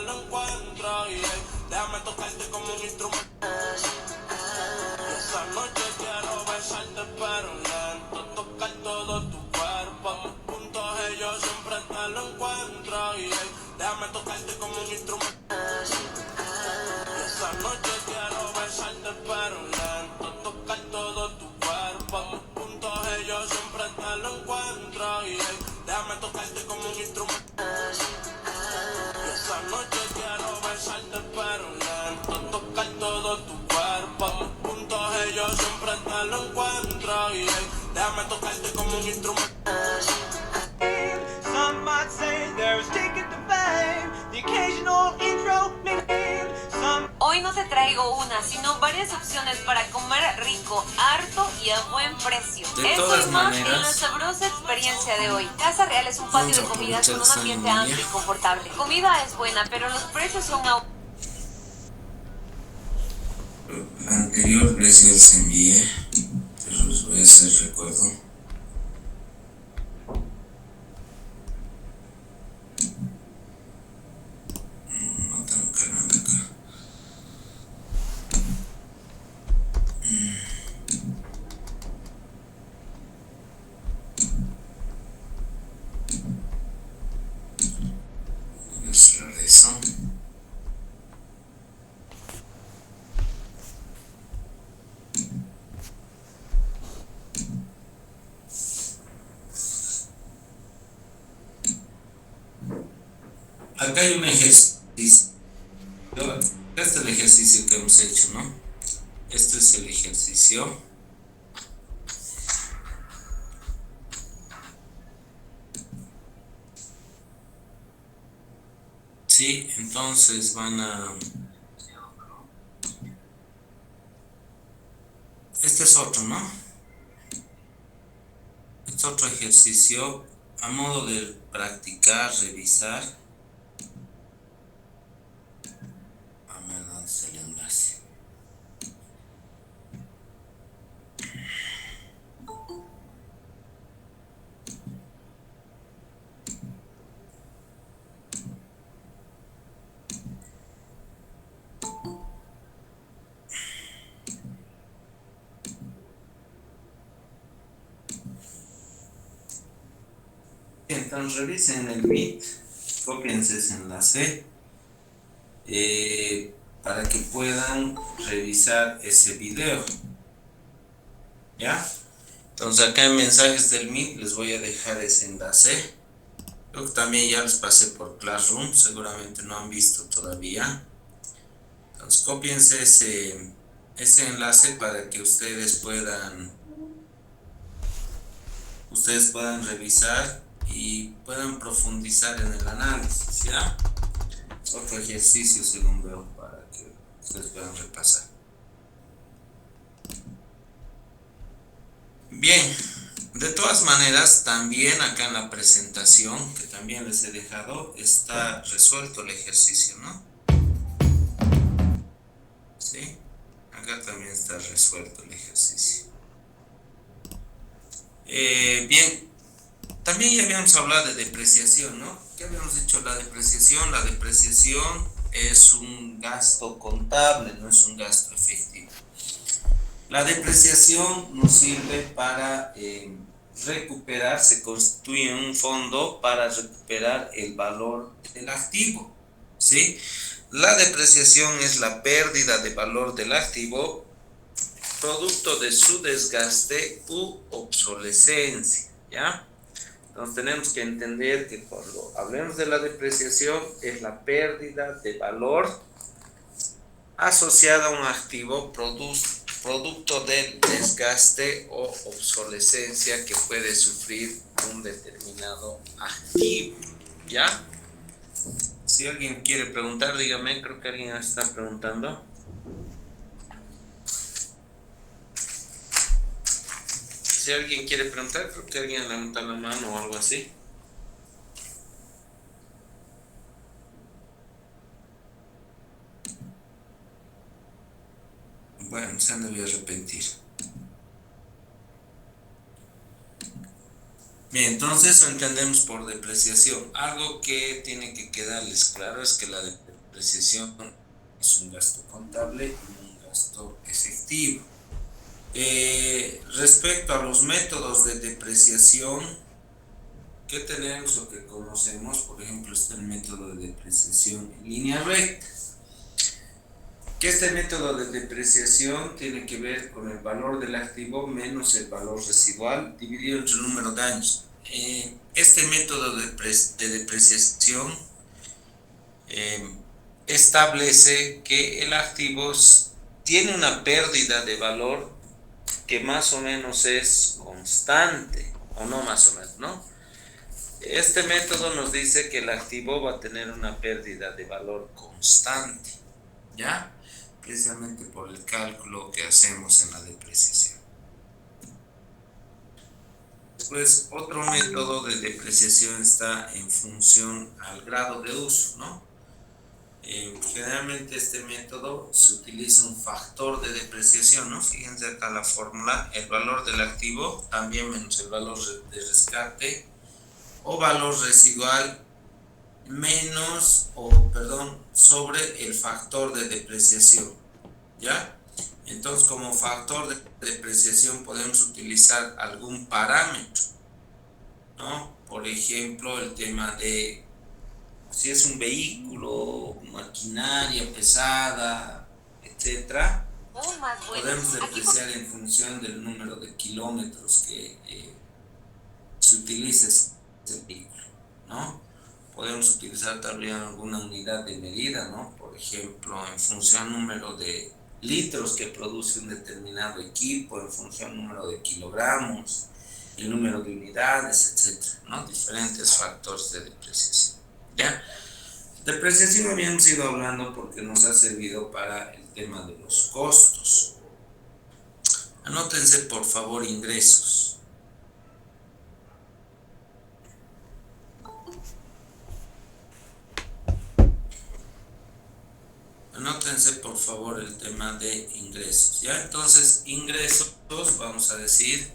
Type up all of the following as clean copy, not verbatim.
lo encuentro. Y déjame tocarte como un instrumento. Esa noche quiero besarte pero lento, tocar todo tu cuerpo. Juntos ellos siempre te lo encuentro. Y déjame tocarte como un instrumento. Esa noche quiero besarte pero lento, tocar todo tu cuerpo. Juntos ellos siempre te lo encuentro. Y déjame tocarte como un instrumento. Esa noche quiero besarte pero lento, tocar todo tu cuerpo. Juntos ellos siempre te lo encuentro. Y déjame tocarte como un instrumento. Some might say there's ticket to fame, the occasional intro, some... Hoy no te traigo una, sino varias opciones para comer rico, harto y a buen precio. De Eso todas y más en la maneras, sabrosa experiencia de hoy. Casa Real es un patio de comidas con un ambiente amplio y confortable. Comida es buena, pero los precios son aún... La anterior vez les envié, pero les voy a hacer recuerdo. No tengo canal acá. Voy a cerrar eso. Acá hay un ejercicio. Este es el ejercicio que hemos hecho, ¿no? Este es el ejercicio. Sí, entonces van a... Este es otro, ¿no? Este es otro ejercicio a modo de practicar, revisar. A ver dónde se le enlace. Entonces revisen el Meet, cópiense ese enlace para que puedan revisar ese video. ¿Ya? Entonces acá en mensajes del Meet les voy a dejar ese enlace. Creo que también ya les pasé por Classroom, seguramente no han visto todavía. Entonces cópiense ese enlace para que ustedes puedan revisar y puedan profundizar en el análisis, ¿ya? Es otro ejercicio según veo para que ustedes puedan repasar. Bien, de todas maneras también acá en la presentación que también les he dejado está resuelto el ejercicio, ¿no? ¿Sí? Acá también está resuelto el ejercicio. Bien, también ya habíamos hablado de depreciación, ¿no? ¿Qué habíamos dicho? La depreciación es un gasto contable, no es un gasto efectivo. La depreciación nos sirve para recuperar, se constituye un fondo para recuperar el valor del activo, ¿sí? La depreciación es la pérdida de valor del activo producto de su desgaste u obsolescencia, ¿ya? Entonces tenemos que entender que cuando hablemos de la depreciación es la pérdida de valor asociada a un activo producto del desgaste o obsolescencia que puede sufrir un determinado activo, ¿ya? Si alguien quiere preguntar, dígame, creo que alguien está preguntando. Si alguien quiere preguntar, creo que alguien levanta la mano o algo así. Bueno, se han debido arrepentir. Bien, entonces entendemos por depreciación. Algo que tiene que quedarles claro es que la depreciación depreciación es un gasto contable y un gasto efectivo. Respecto a los métodos de depreciación que tenemos o que conocemos, por ejemplo, está el método de depreciación en línea recta. Que este método de depreciación tiene que ver con el valor del activo menos el valor residual dividido entre el número de años. Este método de depreciación establece que el activo tiene una pérdida de valor que más o menos es constante, o no más o menos, ¿no? Este método nos dice que el activo va a tener una pérdida de valor constante, ¿ya? Precisamente por el cálculo que hacemos en la depreciación. Después, otro método de depreciación está en función al grado de uso, ¿no? Generalmente este método se utiliza un factor de depreciación, ¿no? Fíjense acá la fórmula, el valor del activo también menos el valor de rescate o valor residual menos, sobre el factor de depreciación, ¿ya? Entonces, como factor de depreciación podemos utilizar algún parámetro, ¿no? Por ejemplo, el tema de si es un vehículo, maquinaria pesada, etcétera, podemos depreciar en función del número de kilómetros que se utilice ese vehículo, ¿no? Podemos utilizar también alguna unidad de medida, ¿no? Por ejemplo, en función del número de litros que produce un determinado equipo, en función del número de kilogramos, el número de unidades, etcétera, ¿no? Diferentes factores de depreciación, ¿ya? Depreciación habíamos ido hablando porque nos ha servido para el tema de los costos. Anótense por favor ingresos. Anótense por favor el tema de ingresos, ¿ya? Entonces, ingresos, vamos a decir,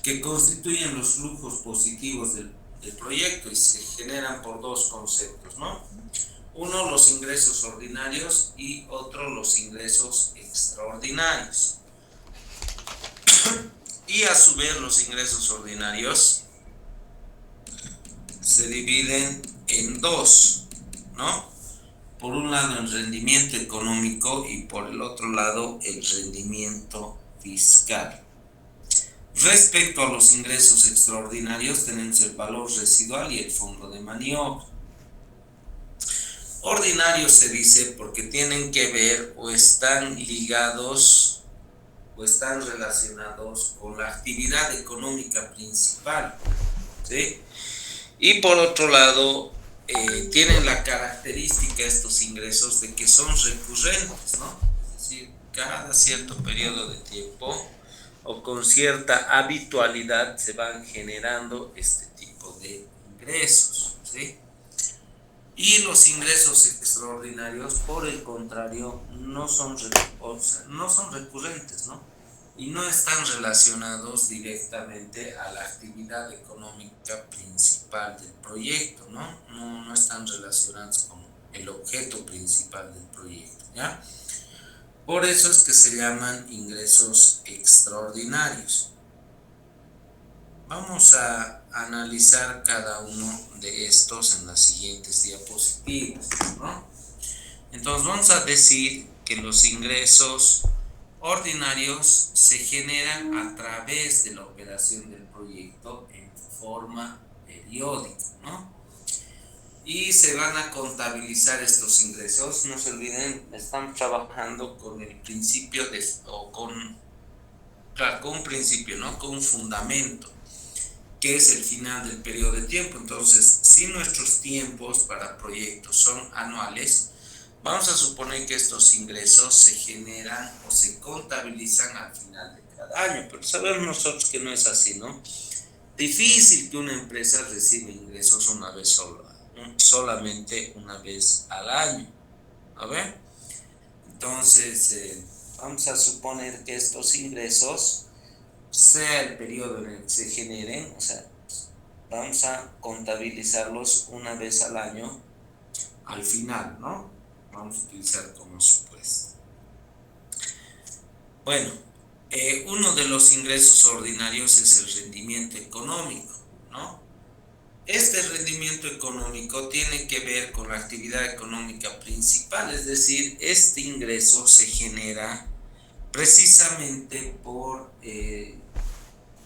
que constituyen los flujos positivos del proyecto y se generan por dos conceptos, ¿no? Uno, los ingresos ordinarios y otro, los ingresos extraordinarios. Y a su vez los ingresos ordinarios se dividen en dos, ¿no? Por un lado el rendimiento económico y por el otro lado el rendimiento fiscal. Respecto a los ingresos extraordinarios tenemos el valor residual y el fondo de maniobra. Ordinarios se dice porque tienen que ver o están ligados o están relacionados con la actividad económica principal, ¿sí? Y por otro lado, tienen la característica estos ingresos de que son recurrentes, ¿no? Es decir, cada cierto periodo de tiempo o con cierta habitualidad se van generando este tipo de ingresos, ¿sí? Y los ingresos extraordinarios, por el contrario, no son recurrentes, ¿no? Y no están relacionados directamente a la actividad económica principal del proyecto, ¿no? No están relacionados con el objeto principal del proyecto, ¿ya? Por eso es que se llaman ingresos extraordinarios. Vamos a analizar cada uno de estos en las siguientes diapositivas, ¿no? Entonces vamos a decir que los ingresos ordinarios se generan a través de la operación del proyecto en forma periódica, ¿no? Y se van a contabilizar estos ingresos. No se olviden, estamos trabajando con el principio con un principio, ¿no? Con un fundamento, que es el final del periodo de tiempo. Entonces, si nuestros tiempos para proyectos son anuales, vamos a suponer que estos ingresos se generan o se contabilizan al final de cada año, pero sabemos nosotros que no es así, ¿no? Difícil que una empresa reciba ingresos solamente una vez al año, ¿a ver? Entonces, vamos a suponer que estos ingresos, sea el periodo en el que se generen, o sea, vamos a contabilizarlos una vez al año al final, ¿no? vamos a utilizar como supuesto. Bueno, uno de los ingresos ordinarios es el rendimiento económico, ¿no? Este rendimiento económico tiene que ver con la actividad económica principal, es decir, este ingreso se genera precisamente por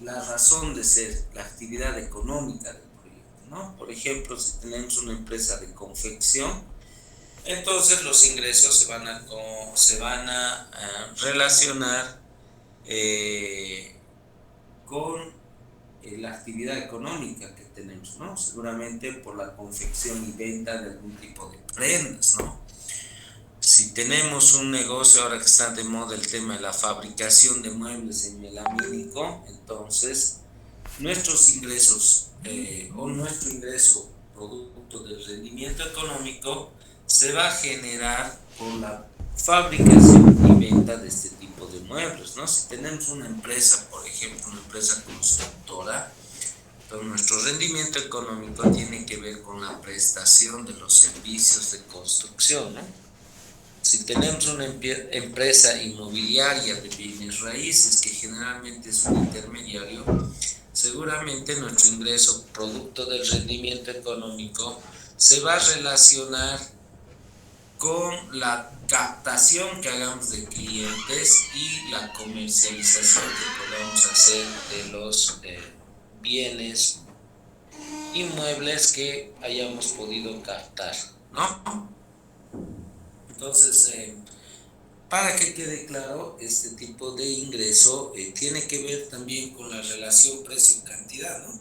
la razón de ser, la actividad económica del proyecto, ¿no? Por ejemplo, si tenemos una empresa de confección, entonces los ingresos se van a relacionar con la actividad económica que tenemos, ¿no? Seguramente por la confección y venta de algún tipo de prendas, ¿no? Si tenemos un negocio ahora que está de moda el tema de la fabricación de muebles en melamínico, entonces nuestros ingresos o nuestro ingreso producto del rendimiento económico se va a generar por la fabricación y venta de este tipo de muebles, ¿no? Si tenemos una empresa, por ejemplo, una empresa constructora, entonces nuestro rendimiento económico tiene que ver con la prestación de los servicios de construcción, ¿no? Si tenemos una empresa inmobiliaria de bienes raíces, que generalmente es un intermediario, seguramente nuestro ingreso producto del rendimiento económico se va a relacionar con la captación que hagamos de clientes y la comercialización que podamos hacer de los bienes inmuebles que hayamos podido captar, ¿no? Entonces, para que quede claro, este tipo de ingreso tiene que ver también con la relación precio-cantidad, ¿no?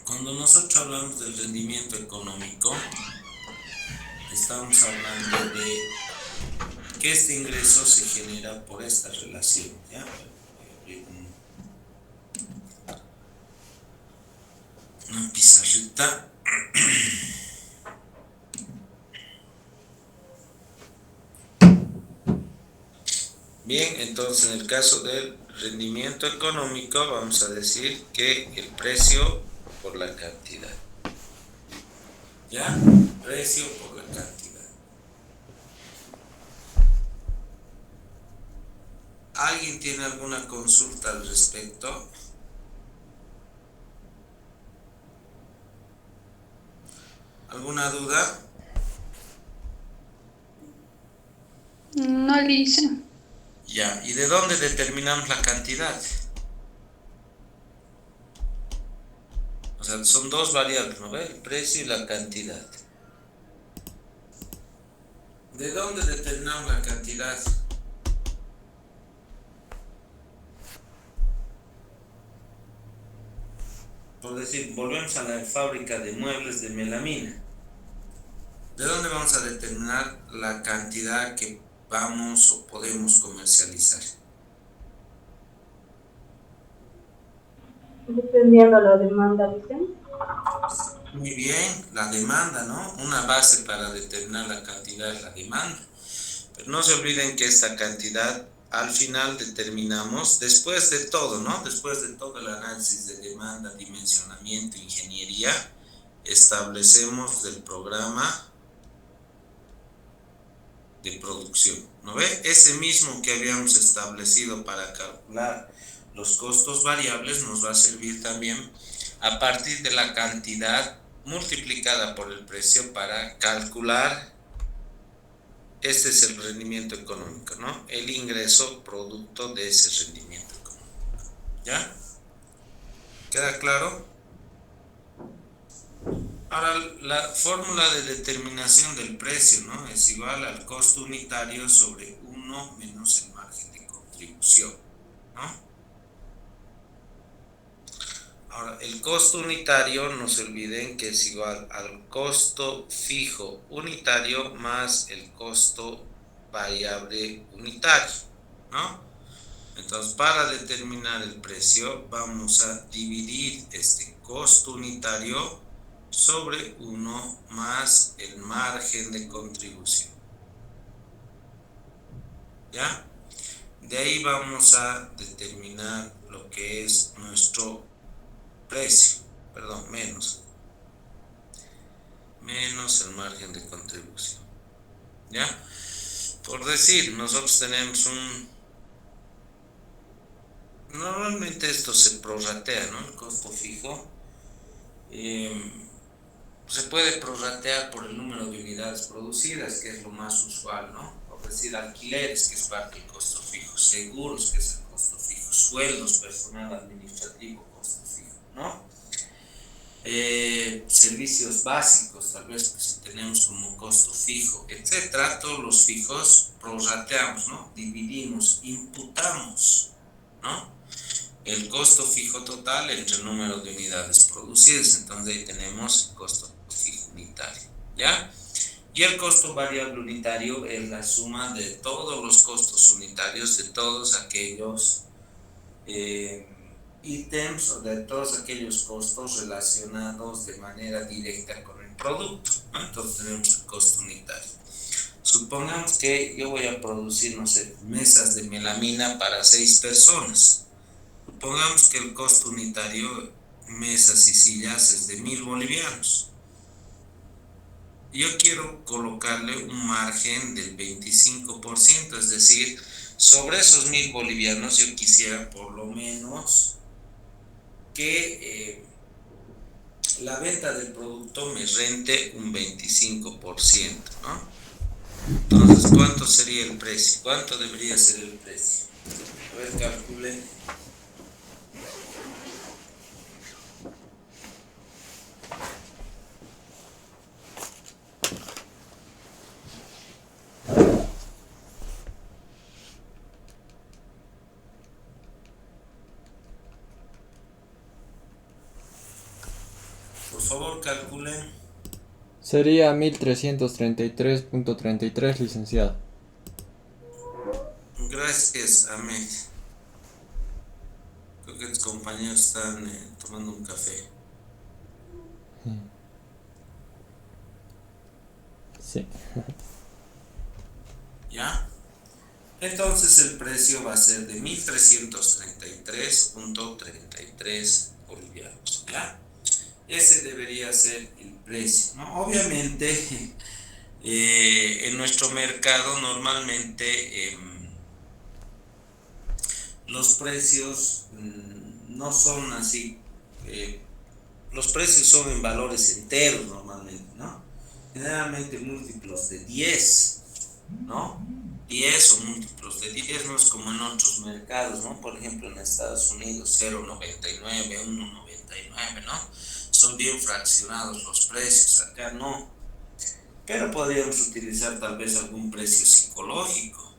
Cuando nosotros hablamos del rendimiento económico, estamos hablando de que este ingreso se genera por esta relación, ¿ya? Una pizarrita. Bien, entonces en el caso del rendimiento económico vamos a decir que el precio por la cantidad. ¿Ya? Precio por la cantidad. ¿Alguien tiene alguna consulta al respecto? ¿Alguna duda? No, Lisa. Ya, ¿y de dónde determinamos la cantidad? O sea, son dos variables, ¿no ve? El precio y la cantidad. ¿De dónde determinamos la cantidad? Por decir, volvemos a la fábrica de muebles de melamina. ¿De dónde vamos a determinar la cantidad que vamos o podemos comercializar? Dependiendo de la demanda, dicen. Muy bien, la demanda, ¿no? Una base para determinar la cantidad es la demanda. Pero no se olviden que esta cantidad al final determinamos, después de todo, ¿no? Después de todo el análisis de demanda, dimensionamiento, ingeniería, establecemos el programa de producción, ¿no ve? Ese mismo que habíamos establecido para calcular los costos variables nos va a servir también a partir de la cantidad multiplicada por el precio para calcular, este es el rendimiento económico, ¿no? El ingreso producto de ese rendimiento económico. ¿Ya? ¿Queda claro? Ahora, la fórmula de determinación del precio, ¿no? Es igual al costo unitario sobre 1 menos el margen de contribución, ¿no? Ahora, el costo unitario, no se olviden que es igual al costo fijo unitario más el costo variable unitario, ¿no? Entonces, para determinar el precio, vamos a dividir este costo unitario sobre 1 más el margen de contribución. ¿Ya? De ahí vamos a determinar lo que es nuestro precio, perdón, menos el margen de contribución. ¿Ya? Por decir, nosotros tenemos normalmente esto se prorratea, ¿no? El costo fijo. Se puede prorratear por el número de unidades producidas, que es lo más usual, ¿no? Por decir, alquileres, que es parte del costo fijo, seguros, que es el costo fijo, sueldos, personal administrativo, costo fijo, ¿no? Servicios básicos, tal vez pues, si tenemos como costo fijo, etcétera, todos los fijos prorrateamos, ¿no? Dividimos, imputamos, ¿no? El costo fijo total entre el número de unidades producidas. Entonces ahí tenemos el costo fijo unitario, ¿ya? Y el costo variable unitario es la suma de todos los costos unitarios de todos aquellos ítems o de todos aquellos costos relacionados de manera directa con el producto, ¿no? Entonces tenemos el costo unitario. Supongamos que yo voy a producir, no sé, mesas de melamina para 6 personas. Supongamos que el costo unitario, mesas y sillas, es de 1.000 bolivianos. Yo quiero colocarle un margen del 25%, es decir, sobre esos 1.000 bolivianos yo quisiera por lo menos que la venta del producto me rente un 25%, ¿no? Entonces, ¿cuánto sería el precio? ¿Cuánto debería ser el precio? A ver, calcule. Por favor, calculen. Sería 1333.33, licenciado. Gracias, Ahmed. Creo que tus compañeros están tomando un café. Sí. ¿Ya? Entonces el precio va a ser de 1.333.33 bolivianos, ¿ya? Ese debería ser el precio, ¿no? Obviamente, en nuestro mercado normalmente los precios no son así, los precios son en valores enteros normalmente, ¿no? Generalmente múltiplos de 10, ¿no? 10 o múltiplos de 10, no es como en otros mercados, ¿no? Por ejemplo, en Estados Unidos, 0.99, 1.99, ¿no? Son bien fraccionados los precios, acá no. Pero podríamos utilizar tal vez algún precio psicológico.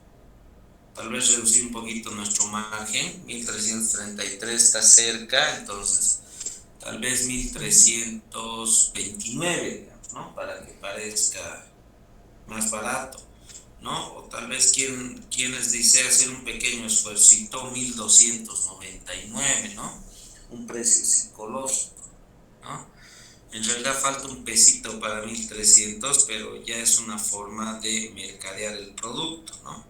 Tal vez reducir un poquito nuestro margen. 1.333 está cerca, entonces tal vez 1.329, digamos, ¿no? Para que parezca más barato, ¿no? O tal vez quienes dice hacer un pequeño esfuercito, 1.299, ¿no? Un precio psicológico, ¿no? En realidad falta un pesito para 1.300, pero ya es una forma de mercadear el producto, ¿no?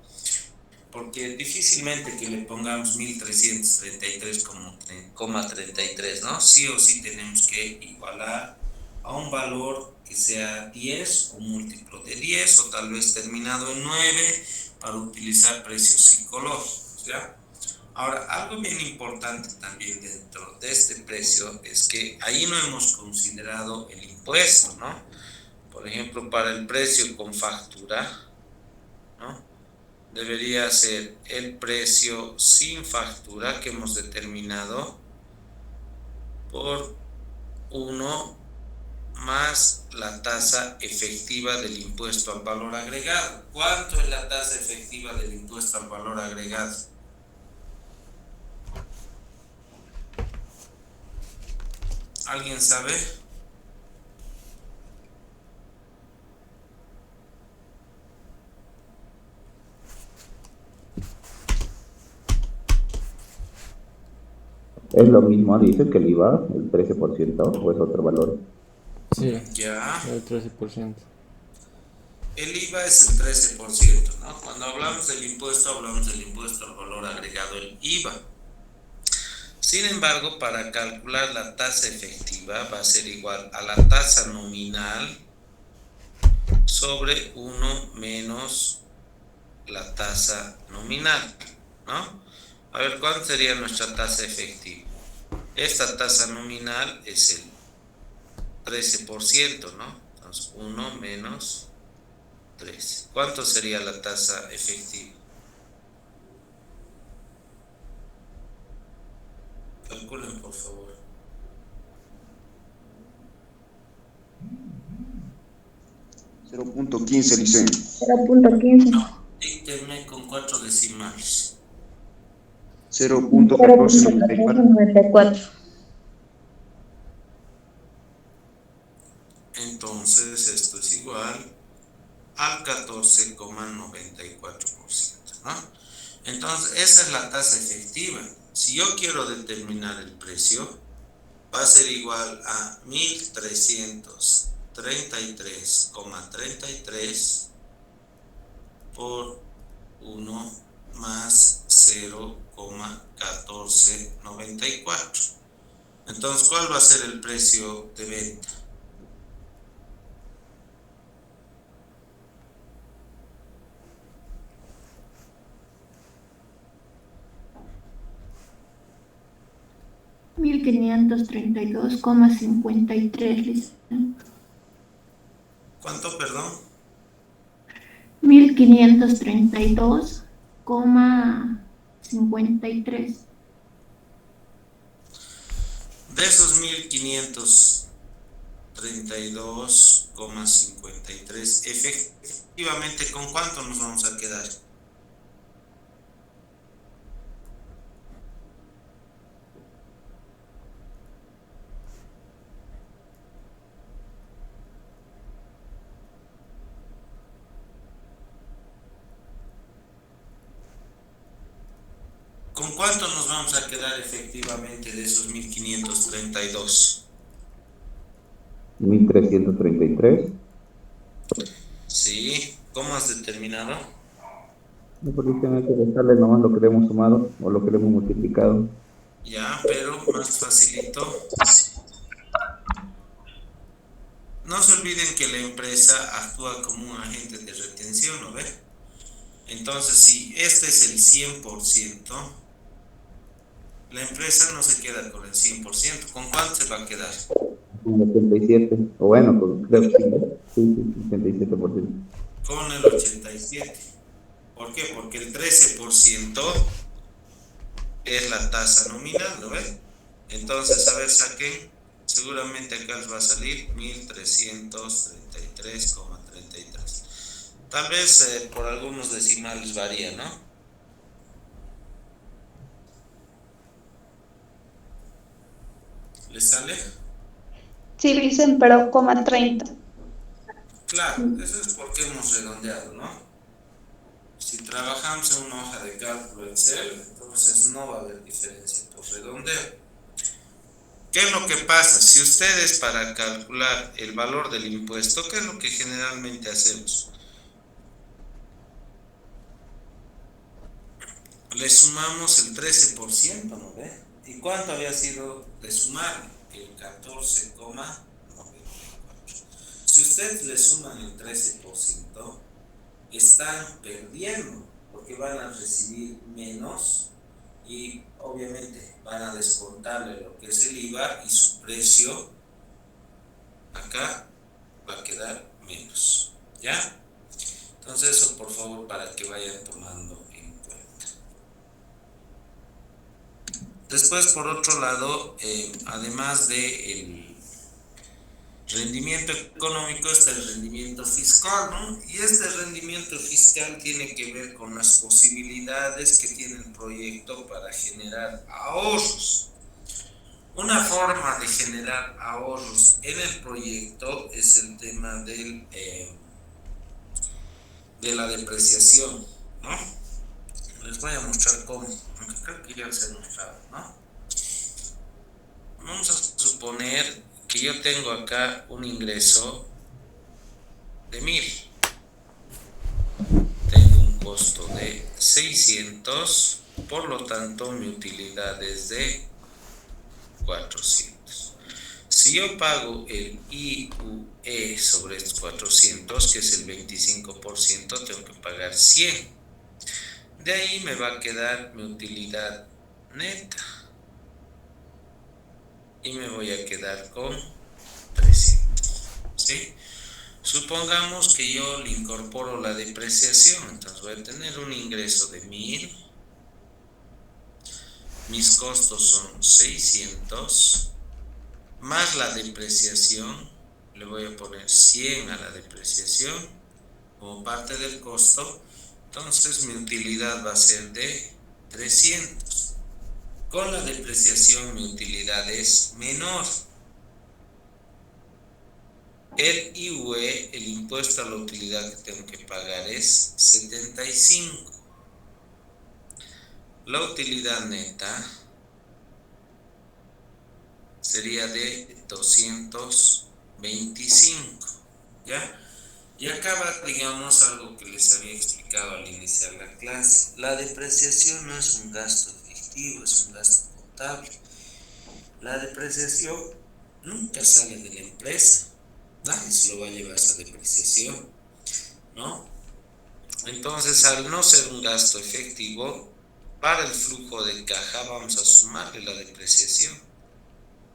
Porque difícilmente que le pongamos 1.333,33, ¿no? Sí o sí tenemos que igualar a un valor que sea 10 o múltiplo de 10 o tal vez terminado en 9 para utilizar precios psicológicos, ¿ya? Ahora, algo bien importante también dentro de este precio es que ahí no hemos considerado el impuesto, ¿no? Por ejemplo, para el precio con factura, ¿no? Debería ser el precio sin factura que hemos determinado por 1 más la tasa efectiva del impuesto al valor agregado. ¿Cuánto es la tasa efectiva del impuesto al valor agregado? ¿Alguien sabe? ¿Es lo mismo, dice, que el IVA, el 13%, o es otro valor? Sí, Ya. el 13%. El IVA es el 13%, ¿no? Cuando hablamos del impuesto al valor agregado, el IVA. Sin embargo, para calcular la tasa efectiva va a ser igual a la tasa nominal sobre 1 menos la tasa nominal, ¿no? A ver, ¿cuánto sería nuestra tasa efectiva? Esta tasa nominal es el 13%, ¿no? Entonces, 1 menos 13. ¿Cuánto sería la tasa efectiva? Calculen, por favor. 0.15, licen. 0.15. Díctenme con 4 decimales. 0.1494. 0.1494. Entonces esto es igual al 14,94%, ¿no? Entonces esa es la tasa efectiva. Si yo quiero determinar el precio, va a ser igual a 1.333,33 por 1 más 0,1494. Entonces, ¿cuál va a ser el precio de venta? $1,532,53. ¿Cuánto, perdón? 1,532,53. De esos 1.532,53, efectivamente, ¿con cuánto nos vamos a quedar? ¿Con cuánto nos vamos a quedar efectivamente de esos 1.532? 1.333. Sí, ¿cómo has determinado? No, porque hay que restarle nomás lo que le hemos sumado o lo que le hemos multiplicado. Ya, pero más facilito. No se olviden que la empresa actúa como un agente de retención, ¿no ve? Entonces, si este es el 100%, la empresa no se queda con el 100%. ¿Con cuánto se va a quedar? Con el 87. O bueno, creo que sí, 87%. Con el 87%. ¿Por qué? Porque el 13% es la tasa nominal, ¿no ve? Entonces, a ver, saquen. Seguramente acá les va a salir 1.333,33. Tal vez por algunos decimales varía, ¿no? ¿Les sale? Sí, dicen, pero ,30. Claro, eso es porque hemos redondeado, ¿no? Si trabajamos en una hoja de cálculo Excel, entonces no va a haber diferencia por redondeo. ¿Qué es lo que pasa? Si ustedes, para calcular el valor del impuesto, ¿qué es lo que generalmente hacemos? Le sumamos el 13%, ¿no ve? ¿Y cuánto había sido de sumar? El 14,94. Si ustedes le suman el 13%, están perdiendo, porque van a recibir menos y obviamente van a descontarle lo que es el IVA y su precio acá va a quedar menos, ¿ya? Entonces eso, por favor, para que vayan tomando en cuenta. Después, por otro lado, además del rendimiento económico, está el rendimiento fiscal, ¿no? Y este rendimiento fiscal tiene que ver con las posibilidades que tiene el proyecto para generar ahorros. Una forma de generar ahorros en el proyecto es el tema de la depreciación, ¿no? Les voy a mostrar cómo, aunque creo que ya les he mostrado, ¿no? Vamos a suponer que yo tengo acá un ingreso de 1.000. Tengo un costo de 600, por lo tanto mi utilidad es de 400. si yo pago el IUE sobre estos 400, que es el 25%, tengo que pagar 100. De ahí me va a quedar mi utilidad neta. Y me voy a quedar con 300. ¿Sí? Supongamos que yo le incorporo la depreciación. Entonces voy a tener un ingreso de 1000. Mis costos son 600. Más la depreciación. Le voy a poner 100 a la depreciación como parte del costo. Entonces mi utilidad va a ser de 300. Con la depreciación mi utilidad es menor. El IUE, el impuesto a la utilidad que tengo que pagar, es 75. La utilidad neta sería de 225. ¿Ya? Y acaba, digamos, algo que les había explicado al iniciar la clase. La depreciación no es un gasto efectivo, es un gasto contable. La depreciación nunca sale de la empresa. Nadie se lo va a llevar esa depreciación, ¿no? Entonces, al no ser un gasto efectivo, para el flujo de caja vamos a sumarle la depreciación,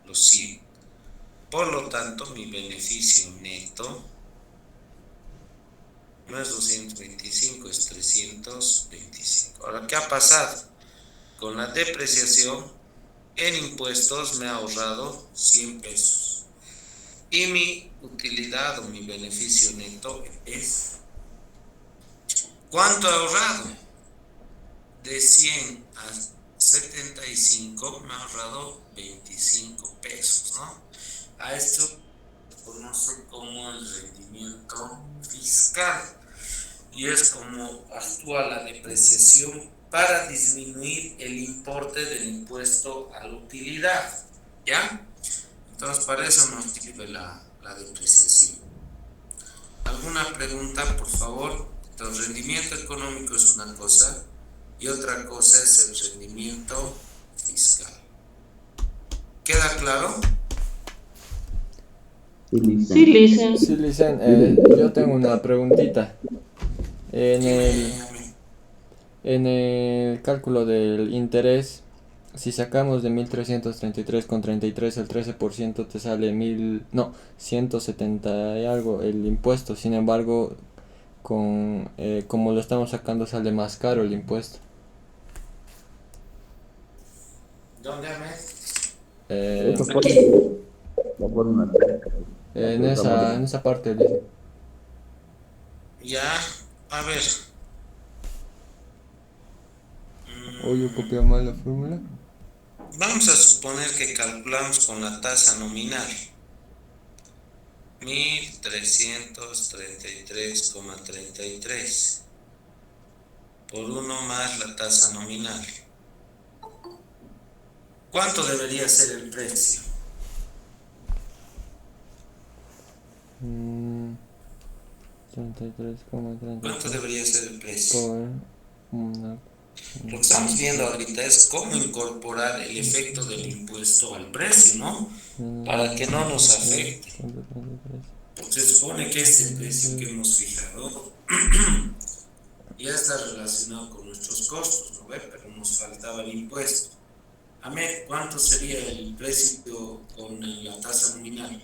los 100. Por lo tanto, mi beneficio neto no es 225, es 325. Ahora, ¿qué ha pasado? Con la depreciación, en impuestos me ha ahorrado 100 pesos. Y mi utilidad o mi beneficio neto es... ¿Cuánto he ahorrado? De 100 a 75 me ha ahorrado 25 pesos, ¿no? A esto se conoce como el rendimiento fiscal. Y es como actúa la depreciación para disminuir el importe del impuesto a la utilidad, ¿ya? Entonces, para eso nos sirve la depreciación. ¿Alguna pregunta, por favor? Entonces, rendimiento económico es una cosa y otra cosa es el rendimiento fiscal. ¿Queda claro? Sí, listo. Sí, Lisa. Sí, Licen, yo tengo una preguntita. En el cálculo del interés, si sacamos de 1333,33 el 13%, te sale 170 y algo el impuesto. Sin embargo, como lo estamos sacando, sale más caro el impuesto. ¿Dónde me? Eso por una... En esa parte, Licen. Ya, a ver. O yo copié mal la fórmula. Vamos a suponer que calculamos con la tasa nominal. 1333,33 por 1 más la tasa nominal. ¿Cuánto debería ser el precio? 33,33 ¿Cuánto debería ser el precio? por una... Lo que estamos viendo ahorita es cómo incorporar el efecto del impuesto al precio, ¿no? Para que no nos afecte. Se supone que este precio que hemos fijado ya está relacionado con nuestros costos, ¿no ve? Pero nos faltaba el impuesto. Ahmed, ¿cuánto sería el precio con la tasa nominal?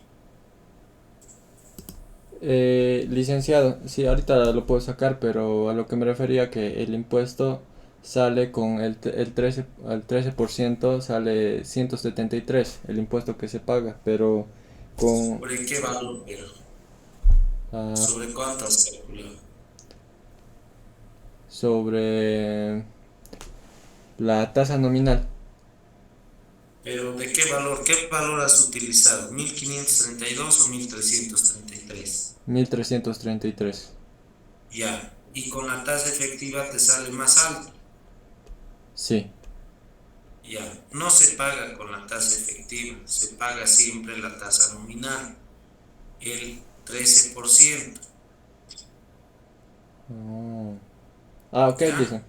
Licenciado, sí, ahorita lo puedo sacar, pero a lo que me refería que el impuesto sale con el 13%, sale 173 el impuesto que se paga, pero con... ¿Sobre qué valor, pero? ¿Sobre cuánto has calculado? Sobre la tasa nominal. ¿Pero de qué valor? ¿Qué valor has utilizado? ¿1532 o 1333? 1333. Ya. ¿Y con la tasa efectiva te sale más alto? Sí. Ya. No se paga con la tasa efectiva, se paga siempre la tasa nominal, el 13%. Ok, ¿Ya? dicen.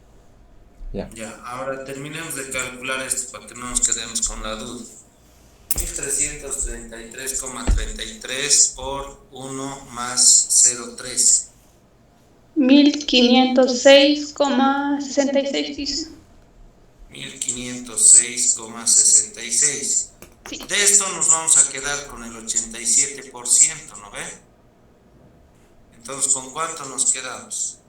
Ya. Ya, ahora terminemos de calcular esto para que no nos quedemos con la duda. 1333,33 por 1 más 0,13. 1506,66 dice. 1506,66. Sí. De esto nos vamos a quedar con el 87%, ¿no ve? Entonces, ¿con cuánto nos quedamos?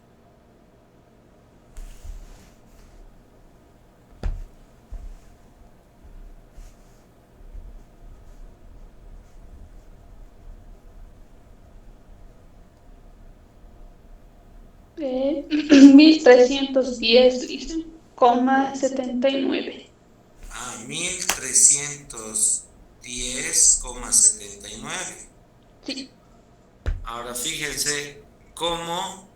Eh, 1310 dice, coma 79. 1310,79. Sí. Ahora fíjense cómo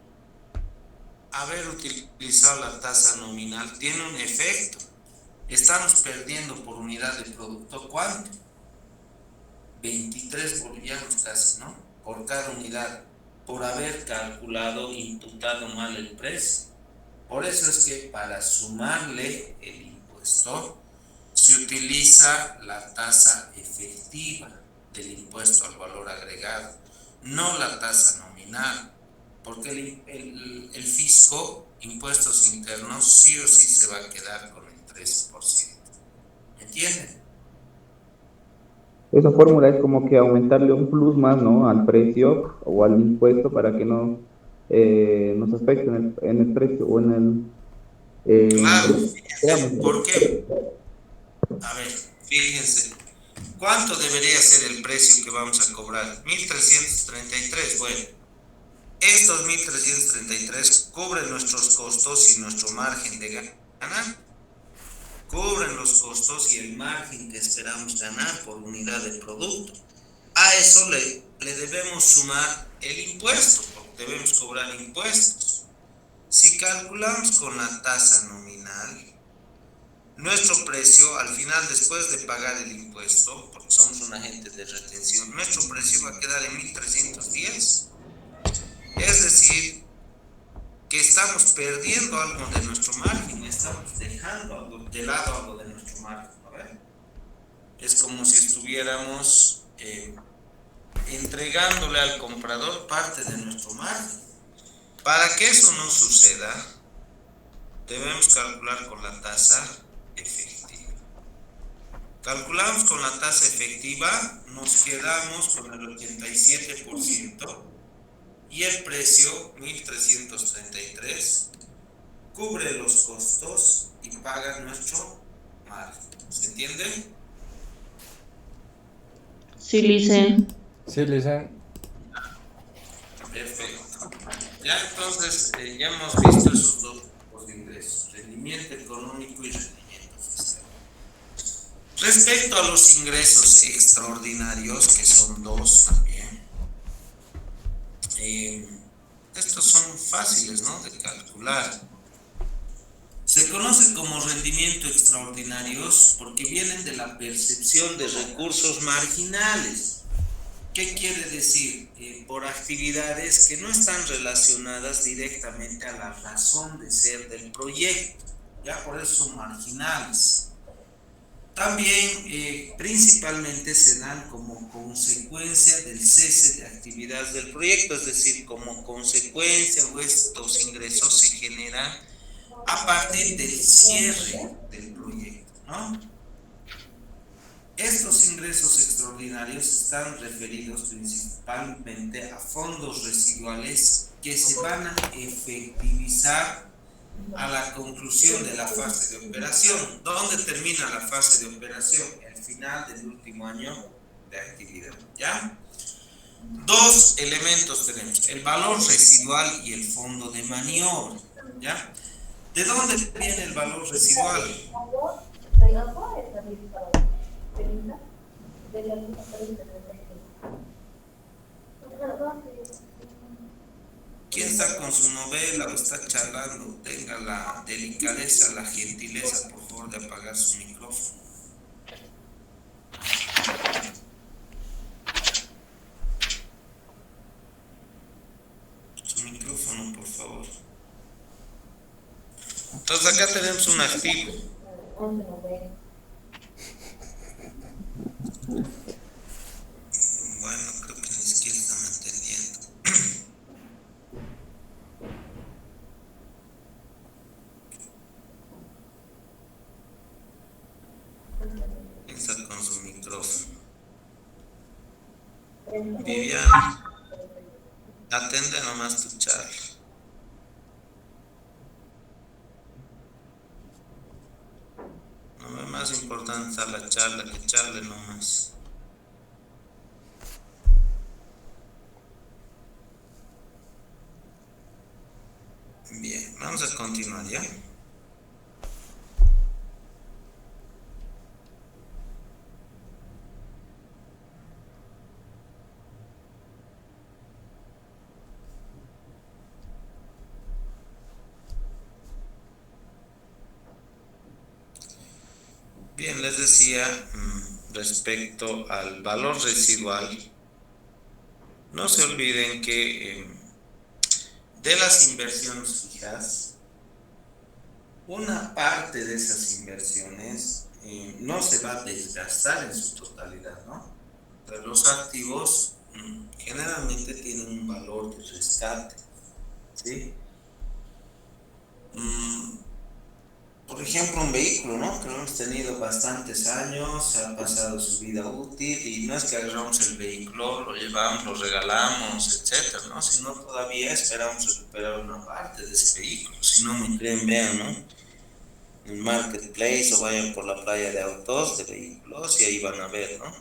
haber utilizado la tasa nominal tiene un efecto. Estamos perdiendo por unidad de producto, ¿cuánto? 23 bolivianos casi, ¿no? Por cada unidad, por haber calculado, imputado mal el precio. Por eso es que para sumarle el impuesto se utiliza la tasa efectiva del impuesto al valor agregado, no la tasa nominal, porque el fisco, impuestos internos, sí o sí se va a quedar con el 13%. ¿Me entienden? Esa fórmula es como que aumentarle un plus más, ¿no? Al precio o al impuesto para que no nos afecte en el precio o en el... Claro, fíjense, ¿por qué? A ver, fíjense, ¿cuánto debería ser el precio que vamos a cobrar? 1333, bueno, estos 1333 cubren nuestros costos y nuestro margen de ganar, cubren los costos y el margen que esperamos ganar por unidad de producto. A eso le debemos sumar el impuesto, porque debemos cobrar impuestos. Si calculamos con la tasa nominal, nuestro precio, al final, después de pagar el impuesto, porque somos un agente de retención, nuestro precio va a quedar en 1310. Es decir, que estamos perdiendo algo de nuestro margen, estamos dejando de lado algo de nuestro margen, ¿no? Es como si estuviéramos entregándole al comprador parte de nuestro margen. Para que eso no suceda, debemos calcular con la tasa efectiva. Calculamos con la tasa efectiva, nos quedamos con el 87% y el precio, 1333, cubre los costos y paga nuestro margen. ¿Se entiende? Sí, Licen. Sí, Licen. Perfecto. Ya entonces, ya hemos visto esos dos tipos de ingresos, rendimiento económico y rendimiento fiscal. Respecto a los ingresos extraordinarios, que son dos también, estos son fáciles, ¿no?, de calcular. Se conoce como rendimiento extraordinarios porque vienen de la percepción de recursos marginales. ¿Qué quiere decir? Por actividades que no están relacionadas directamente a la razón de ser del proyecto, ya por eso son marginales. También principalmente se dan como consecuencia del cese de actividades del proyecto, es decir, como consecuencia o estos ingresos se generan a partir del cierre del proyecto, ¿no? Estos ingresos extraordinarios están referidos principalmente a fondos residuales que se van a efectivizar a la conclusión de la fase de operación. ¿Dónde termina la fase de operación? El final del último año de actividad, ¿ya? Dos elementos tenemos, el valor residual y el fondo de maniobra, ¿ya? ¿De dónde viene el valor residual? ¿Quién está con su novela o está charlando? Tenga la delicadeza, la gentileza, por favor, de apagar su micrófono. Su micrófono, por favor. Entonces acá tenemos un activo. Bueno, creo que ni siquiera están entendiendo. Está con su micrófono. Viviana, atende nomás tu charla. No es más importante está la charla que charle nomás. Bien, vamos a continuar ya. Bien, les decía respecto al valor residual, no se olviden que de las inversiones fijas, una parte de esas inversiones no se va a desgastar en su totalidad, ¿no? Pero los activos generalmente tienen un valor de rescate, ¿sí? Por ejemplo, un vehículo, ¿no? Que lo hemos tenido bastantes años, ha pasado su vida útil y no es que agarramos el vehículo, lo llevamos, lo regalamos, etcétera, ¿no? Sino todavía esperamos recuperar una parte de ese vehículo. Si no me creen, vean, ¿no? En el marketplace o vayan por la playa de autos, de vehículos y ahí van a ver, ¿no?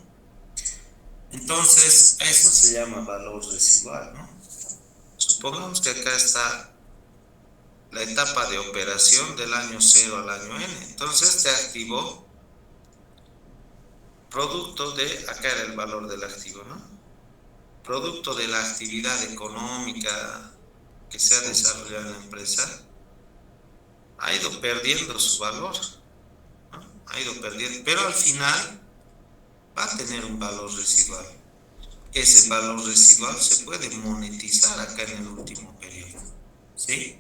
Entonces, eso se llama valor residual, ¿no? Supongamos que acá está la etapa de operación del año 0 al año N. Entonces este activo, producto de, acá era el valor del activo, ¿no? Producto de la actividad económica que se ha desarrollado en la empresa, ha ido perdiendo su valor, ¿no? Ha ido perdiendo, pero al final va a tener un valor residual. Ese valor residual se puede monetizar acá en el último periodo, ¿sí?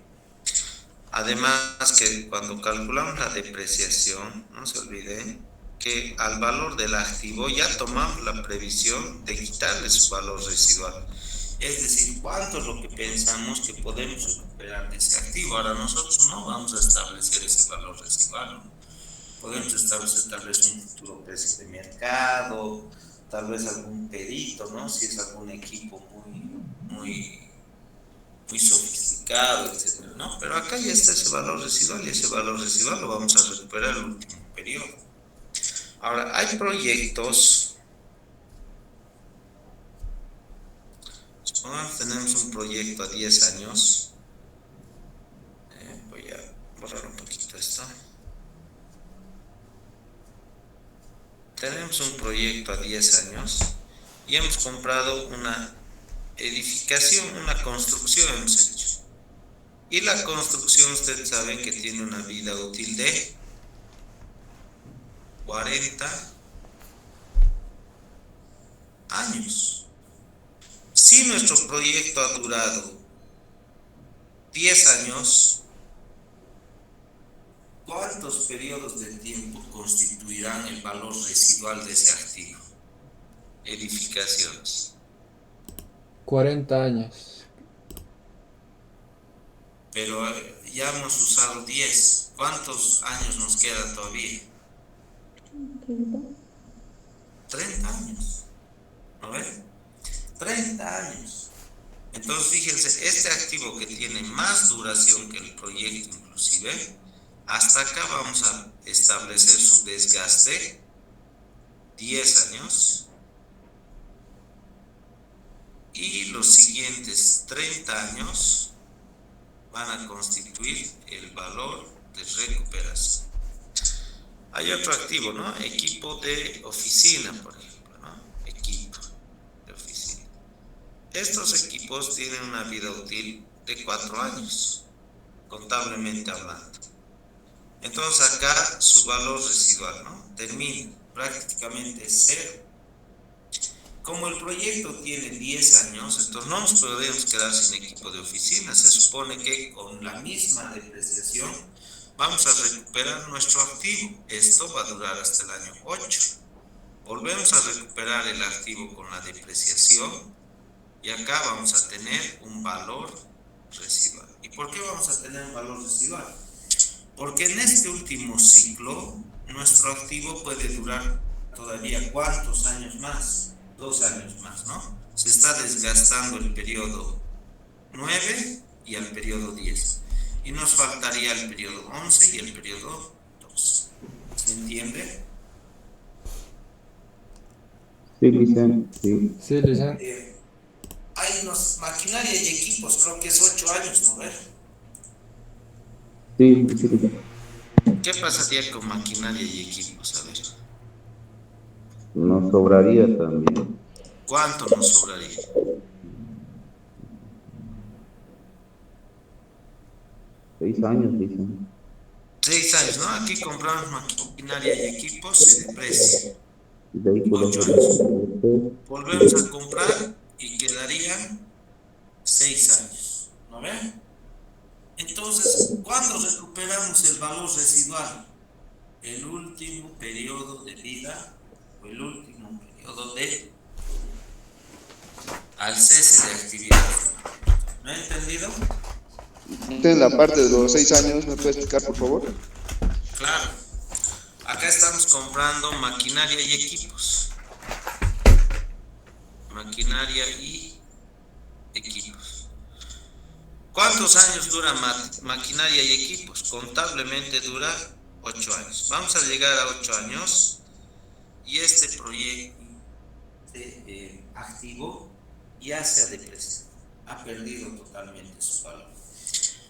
Además que cuando calculamos la depreciación, no se olviden que al valor del activo ya tomamos la previsión de quitarle su valor residual. Es decir, cuánto es lo que pensamos que podemos recuperar de ese activo. Ahora nosotros no vamos a establecer ese valor residual, ¿no? Podemos establecer tal vez un futuro precio de mercado, tal vez algún perito, ¿no? Si es algún equipo muy sofisticado, etcétera, ¿no? Pero acá ya está ese valor residual y ese valor residual lo vamos a recuperar en el último periodo. Ahora, hay proyectos, supongamos tenemos un proyecto a 10 años, voy a borrar un poquito esto. Tenemos un proyecto a 10 años y hemos comprado una edificación, una construcción hemos hecho. Y la construcción, ustedes saben que tiene una vida útil de 40 años. Si nuestro proyecto ha durado 10 años, ¿cuántos periodos de tiempo constituirán el valor residual de ese activo? Edificaciones. 40 años. Pero ya hemos usado 10. ¿Cuántos años nos queda todavía? 30 años. ¿No ven? 30 años. Entonces fíjense, este activo que tiene más duración que el proyecto inclusive, hasta acá vamos a establecer su desgaste 10 años. Y los siguientes 30 años van a constituir el valor de recuperación. Hay otro activo, ¿no? Equipo de oficina, por ejemplo, ¿no? Equipo de oficina. Estos equipos tienen una vida útil de 4 años, contablemente hablando. Entonces acá su valor residual, ¿no? Termina prácticamente cero. Como el proyecto tiene 10 años, entonces no nos podemos quedar sin equipo de oficina. Se supone que con la misma depreciación vamos a recuperar nuestro activo. Esto va a durar hasta el año 8. volvemos a recuperar el activo con la depreciación y acá vamos a tener un valor residual. ¿Y por qué vamos a tener un valor residual? Porque en este último ciclo nuestro activo puede durar todavía ¿cuántos años más? 2 años más, ¿no? Se está desgastando el periodo 9 y el periodo 10. Y nos faltaría el periodo 11 y el periodo 12. ¿Se entiende? Sí, Licen, sí. Sí, Licen. Hay unos maquinaria y equipos, creo que es 8 años, ¿no? Sí, sí, sí. ¿Qué pasaría con maquinaria y equipos? A ver, Nos sobraría también. ¿cuánto nos sobraría? 6 años, dicen. 6 años, ¿no? Aquí compramos maquinaria y equipos, se deprecia. Vehículos 8 años. Volvemos a comprar y quedarían 6 años, ¿no ven? Entonces, ¿cuándo recuperamos el valor residual? El último periodo de vida o el último periodo al cese de actividad. ¿Me ha entendido? En la parte de los 6 años, ¿me puede explicar, por favor? Claro. Acá estamos comprando maquinaria y equipos. Maquinaria y equipos. ¿Cuántos años dura maquinaria y equipos? Contablemente dura 8 años. Vamos a llegar a 8 años y este proyecto activo ya se ha depreciado, ha perdido totalmente su valor.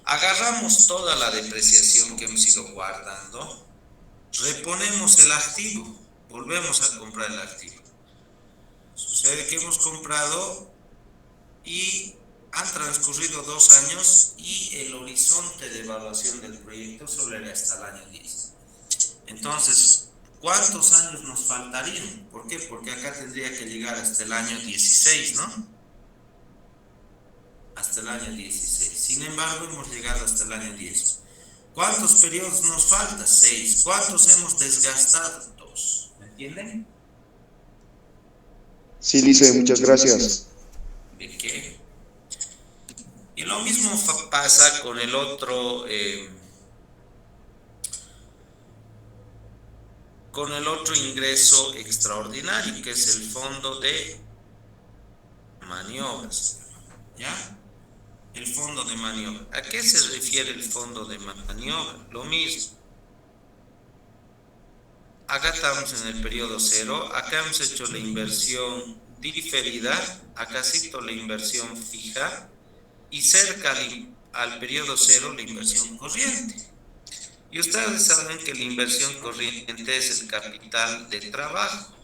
Agarramos toda la depreciación que hemos ido guardando, reponemos el activo, volvemos a comprar el activo. Sucede que hemos comprado y han transcurrido 2 años y el horizonte de evaluación del proyecto solo era hasta el año 10. Entonces, ¿cuántos años nos faltarían? ¿Por qué? Porque acá tendría que llegar hasta el año 16, ¿no? Hasta el año 16. Sin embargo, hemos llegado hasta el año 10. ¿Cuántos periodos nos falta? 6. ¿Cuántos hemos desgastado? 2. ¿Me entienden? Sí, Lice, muchas gracias. ¿De qué? Y lo mismo pasa con el otro ingreso extraordinario, que es el fondo de maniobras. ¿Ya? El fondo de maniobra. ¿A qué se refiere el fondo de maniobra? Lo mismo. Acá estamos en el periodo 0, acá hemos hecho la inversión diferida, acá cito la inversión fija y cerca al periodo 0 la inversión corriente. Y ustedes saben que la inversión corriente es el capital de trabajo,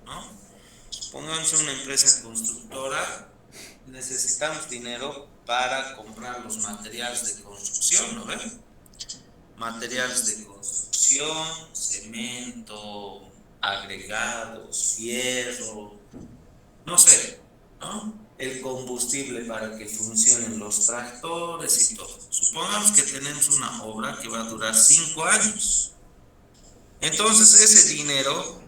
¿no? Pongamos una empresa constructora, necesitamos dinero para comprar los materiales de construcción, ¿no ven? Materiales de construcción, cemento, agregados, fierro, no sé, ¿no? El combustible para que funcionen los tractores y todo. Supongamos que tenemos una obra que va a durar 5 años. Entonces ese dinero,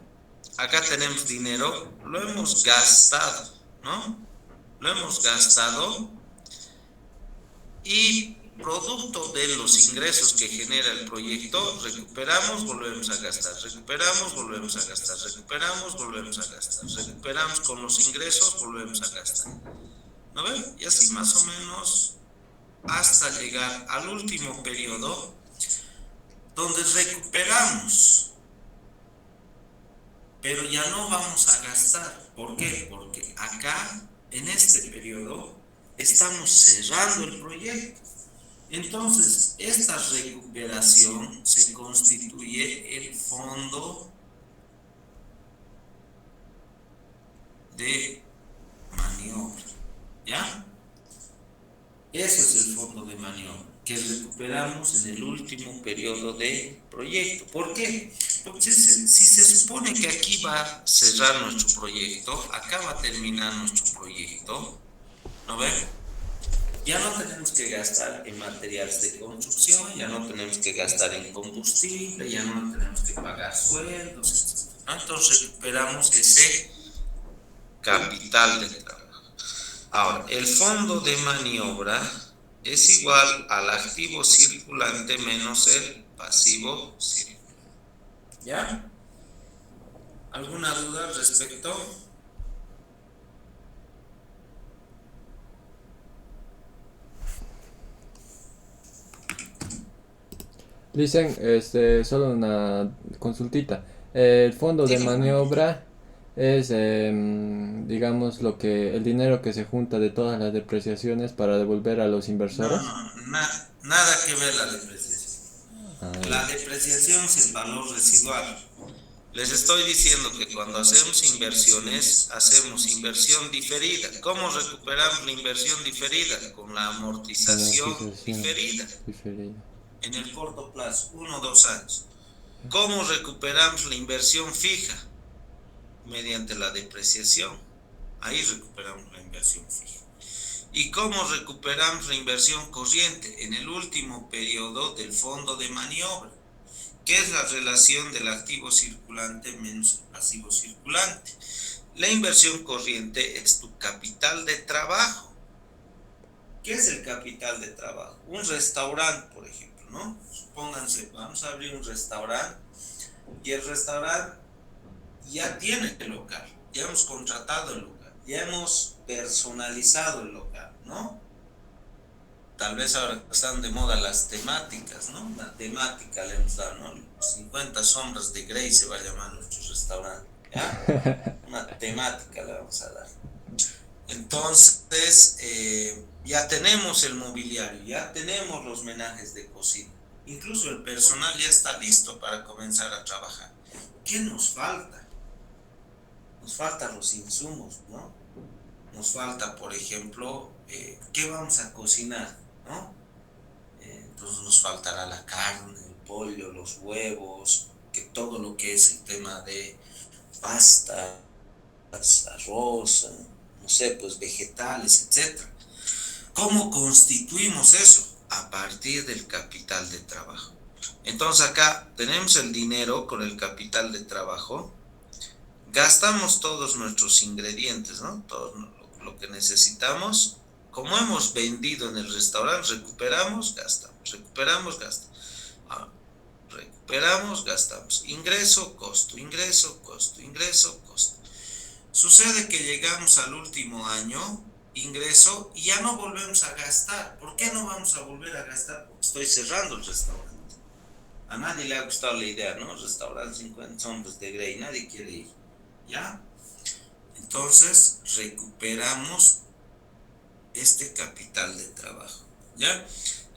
acá tenemos dinero, lo hemos gastado, ¿no? Lo hemos gastado y producto de los ingresos que genera el proyecto, recuperamos, volvemos a gastar, recuperamos, volvemos a gastar, recuperamos, volvemos a gastar, recuperamos con los ingresos, volvemos a gastar. ¿No ven? Y así más o menos hasta llegar al último periodo donde recuperamos, pero ya no vamos a gastar. ¿Por qué? Porque acá, en este periodo, estamos cerrando el proyecto. Entonces, esta recuperación se constituye el fondo de maniobra, ¿ya? Ese es el fondo de maniobra que recuperamos en el último periodo de proyecto. ¿Por qué? Porque si se supone que aquí va a cerrar nuestro proyecto, acá va a terminar nuestro proyecto, ¿no ven? Ya no tenemos que gastar en materiales de construcción, ya no tenemos que gastar en combustible, ya no tenemos que pagar sueldos, etc. Entonces recuperamos ese capital de trabajo. Ahora, el fondo de maniobra es igual al activo circulante menos el pasivo circulante. ¿Ya? ¿Alguna duda al respecto? Dicen, solo una consultita. El fondo de maniobra es, digamos, el dinero que se junta de todas las depreciaciones para devolver a los inversores. Nada que ver la depreciación. La depreciación es el valor residual. Les estoy diciendo que cuando hacemos inversiones, hacemos inversión diferida. ¿Cómo recuperamos la inversión diferida? Con la amortización diferida. En el corto plazo, 1 o 2 años. ¿Cómo recuperamos la inversión fija? Mediante la depreciación. Ahí recuperamos la inversión fija. ¿Y cómo recuperamos la inversión corriente? En el último periodo del fondo de maniobra. ¿Qué es la relación del activo circulante menos el pasivo circulante? La inversión corriente es tu capital de trabajo. ¿Qué es el capital de trabajo? Un restaurante, por ejemplo, ¿no? Supónganse, vamos a abrir un restaurante y el restaurante ya tiene el local, ya hemos contratado el local, ya hemos personalizado el local, ¿no? Tal vez ahora están de moda las temáticas, ¿no? Una temática le hemos dado, ¿no? 50 sombras de Grey se va a llamar nuestro restaurante, ¿ya? Una temática le vamos a dar. Entonces, ya tenemos el mobiliario, ya tenemos los menajes de cocina, incluso el personal ya está listo para comenzar a trabajar. ¿Qué nos falta? Nos faltan los insumos, ¿no? Nos falta, por ejemplo, ¿qué vamos a cocinar? ¿No? Entonces nos faltará la carne, el pollo, los huevos, que todo lo que es el tema de pasta, arroz, no sé, pues vegetales, etc. ¿Cómo constituimos eso? A partir del capital de trabajo. Entonces acá tenemos el dinero con el capital de trabajo, gastamos todos nuestros ingredientes, ¿no? Todo lo que necesitamos. Como hemos vendido en el restaurante, recuperamos, gastamos, recuperamos, gastamos. Recuperamos, gastamos. Ingreso, costo, ingreso, costo, ingreso, costo. Sucede que llegamos al último año, ingreso, y ya no volvemos a gastar. ¿Por qué no vamos a volver a gastar? Porque estoy cerrando el restaurante. A nadie le ha gustado la idea, ¿no? Restaurante 50 sombras de Grey, nadie quiere ir. ¿Ya? Entonces, recuperamos este capital de trabajo, ¿ya?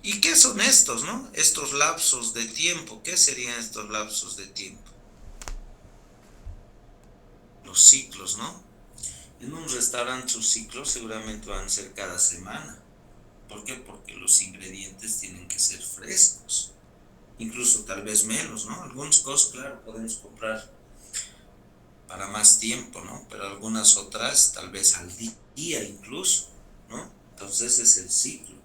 ¿Y qué son estos, no? Estos lapsos de tiempo, ¿qué serían estos lapsos de tiempo? Los ciclos, ¿no? En un restaurante sus ciclos seguramente van a ser cada semana. ¿Por qué? Porque los ingredientes tienen que ser frescos, incluso tal vez menos, ¿no? Algunas cosas, claro, podemos comprar para más tiempo, ¿no? Pero algunas otras tal vez al día incluso, ¿no? Entonces ese es el ciclo.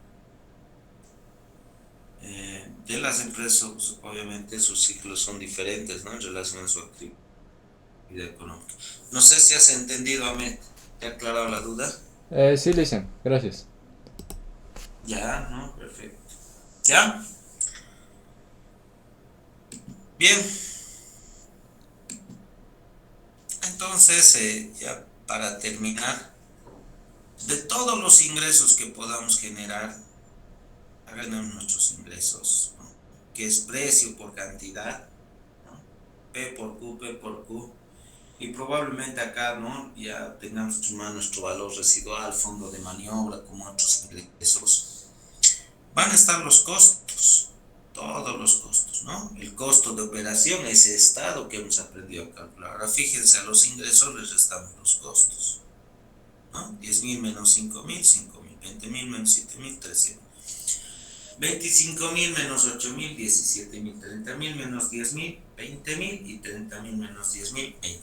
De las empresas, obviamente sus ciclos son diferentes, ¿no? En relación a su actividad económica. No sé si has entendido, Ahmed. ¿Te ha aclarado la duda? Sí, Lisen, gracias. Ya, ¿no? Perfecto. ¿Ya? Bien. Entonces, ya para terminar, de todos los ingresos que podamos generar, hagamos nuestros ingresos, ¿no? Que es precio por cantidad, ¿no? P por Q, y probablemente acá, ¿no? Ya tengamos nuestro valor residual, fondo de maniobra, como otros ingresos. Van a estar los costos, todos los costos, ¿no? El costo de operación, ese estado que hemos aprendido a calcular. Ahora fíjense, a los ingresos les restamos los costos, ¿no? 10.000 menos 5.000, 5.000, 20.000 menos 7.000, 13.000. 25.000 menos 8.000, 17.000, 30.000 menos 10.000, 20.000 y 30.000 menos 10.000, 20.000.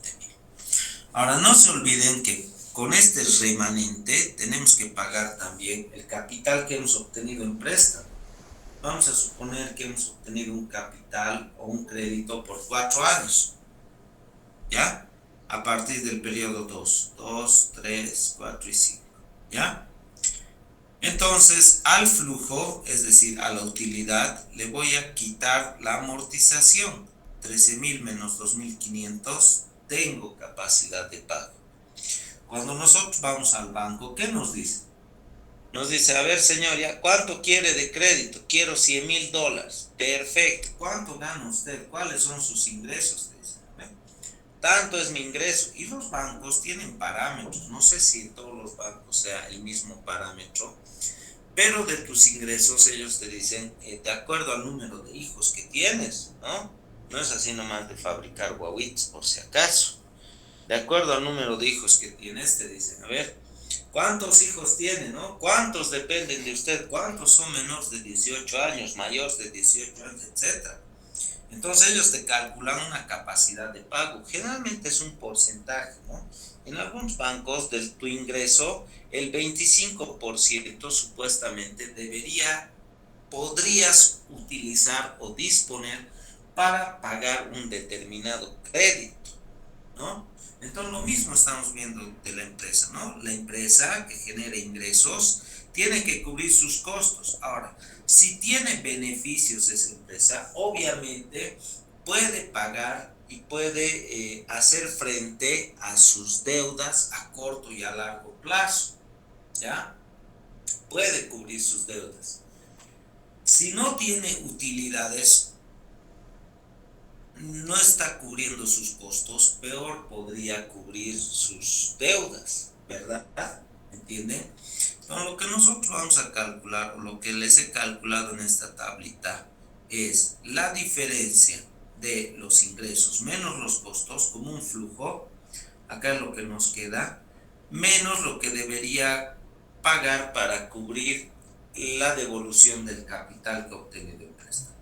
Ahora no se olviden que con este remanente tenemos que pagar también el capital que hemos obtenido en préstamo. Vamos a suponer que hemos obtenido un capital o un crédito por 4 años. ¿ya? A partir del periodo 2, 3, 4 y 5, ¿ya? Entonces, al flujo, es decir, a la utilidad, le voy a quitar la amortización. 13.000 menos 2.500, tengo capacidad de pago. Cuando nosotros vamos al banco, ¿qué nos dice? Nos dice, a ver, señor, ¿ya cuánto quiere de crédito? Quiero $100.000. Perfecto. ¿Cuánto gana usted? ¿Cuáles son sus ingresos? Dice, tanto es mi ingreso. Y los bancos tienen parámetros. No sé si en todos los bancos sea el mismo parámetro, pero de tus ingresos ellos te dicen, de acuerdo al número de hijos que tienes, ¿no? No es así nomás de fabricar guaguitos, por si acaso. De acuerdo al número de hijos que tienes, te dicen, a ver, ¿cuántos hijos tiene, no? ¿Cuántos dependen de usted? ¿Cuántos son menores de 18 años, mayores de 18 años, etcétera? Entonces ellos te calculan una capacidad de pago. Generalmente es un porcentaje, ¿no? En algunos bancos de tu ingreso, el 25% supuestamente podrías utilizar o disponer para pagar un determinado crédito, ¿no? Entonces lo mismo estamos viendo de la empresa, ¿no? La empresa que genera ingresos tiene que cubrir sus costos. Ahora, si tiene beneficios esa empresa, obviamente puede pagar y puede hacer frente a sus deudas a corto y a largo plazo, ¿ya? Puede cubrir sus deudas. Si no tiene utilidades, no está cubriendo sus costos, peor podría cubrir sus deudas, ¿verdad? ¿Entienden? Entonces, lo que nosotros vamos a calcular, o lo que les he calculado en esta tablita, es la diferencia de los ingresos menos los costos, como un flujo, acá es lo que nos queda, menos lo que debería pagar para cubrir la devolución del capital que obtiene de préstamo.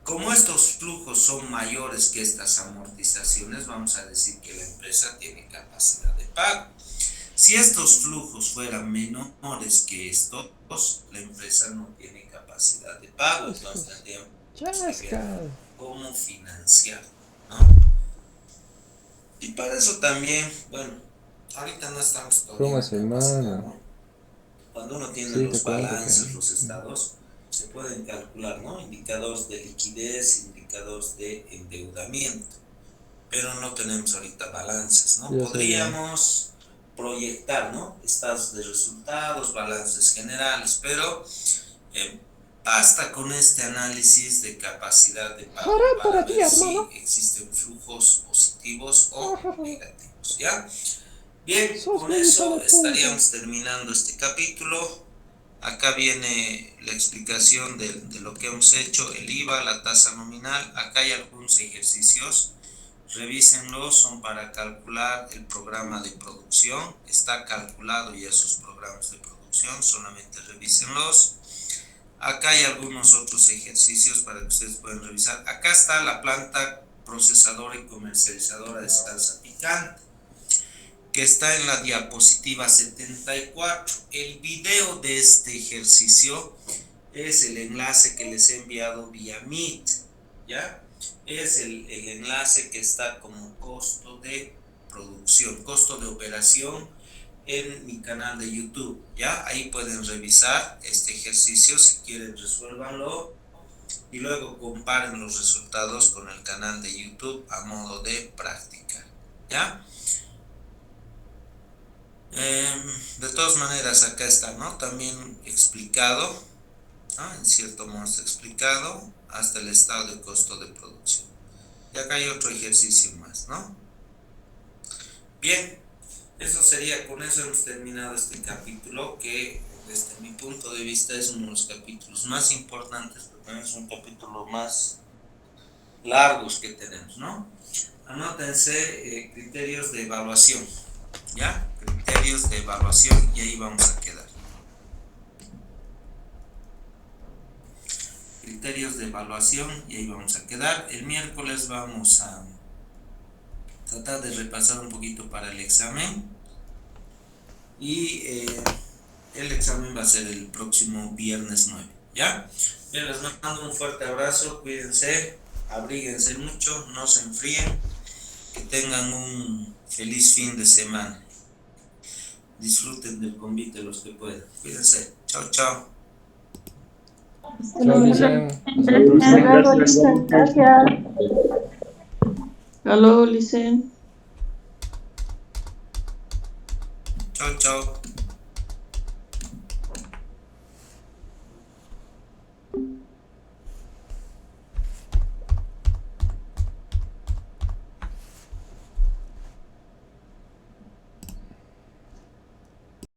Como estos flujos son mayores que estas amortizaciones, vamos a decir que la empresa tiene capacidad de pago. Si estos flujos fueran menores que estos, la empresa no tiene capacidad de pago, entonces tendríamos que ver cómo financiar, ¿no? Y para eso también, bueno, ahorita no estamos todavía en capacidad, ¿no? Cuando uno tiene los balances, los estados, se pueden calcular, ¿no? Indicadores de liquidez, indicadores de endeudamiento, pero no tenemos ahorita balances, ¿no? Podríamos proyectar, ¿no? Estados de resultados, balances generales, pero basta con este análisis de capacidad de pago para ver si existen flujos positivos o negativos, ¿ya? Bien, con eso estaríamos terminando este capítulo. Acá viene la explicación de lo que hemos hecho, el IVA, la tasa nominal. Acá hay algunos ejercicios, revísenlos, son para calcular el programa de producción. Está calculado ya sus programas de producción, solamente revísenlos. Acá hay algunos otros ejercicios para que ustedes puedan revisar. Acá está la planta procesadora y comercializadora de salsa picante, que está en la diapositiva 74. El video de este ejercicio es el enlace que les he enviado vía Meet, ¿ya? Es el enlace que está como costo de producción, costo de operación en mi canal de YouTube, ¿ya? Ahí pueden revisar este ejercicio, si quieren resuélvanlo y luego comparen los resultados con el canal de YouTube a modo de práctica, ¿ya? De todas maneras acá está, ¿no? También explicado, ¿no? En cierto modo está explicado hasta el estado de costo de producción. Y acá hay otro ejercicio más, ¿no? Bien, eso sería, con eso hemos terminado este capítulo, que desde mi punto de vista es uno de los capítulos más importantes, porque es un capítulo más largos que tenemos, ¿no? Anótense criterios de evaluación, ¿ya? Criterios de evaluación, y ahí vamos a quedar. Criterios de evaluación, y ahí vamos a quedar. El miércoles vamos a tratar de repasar un poquito para el examen, y el examen va a ser el próximo viernes 9, ¿ya? Bien, les mando un fuerte abrazo, cuídense, abríguense mucho, no se enfríen. Que tengan un feliz fin de semana. Disfruten del convite los que puedan. Cuídense. Chao, chao. Chao, Licen. Hasta la próxima. Gracias. Aló, Licen. Chao, chao.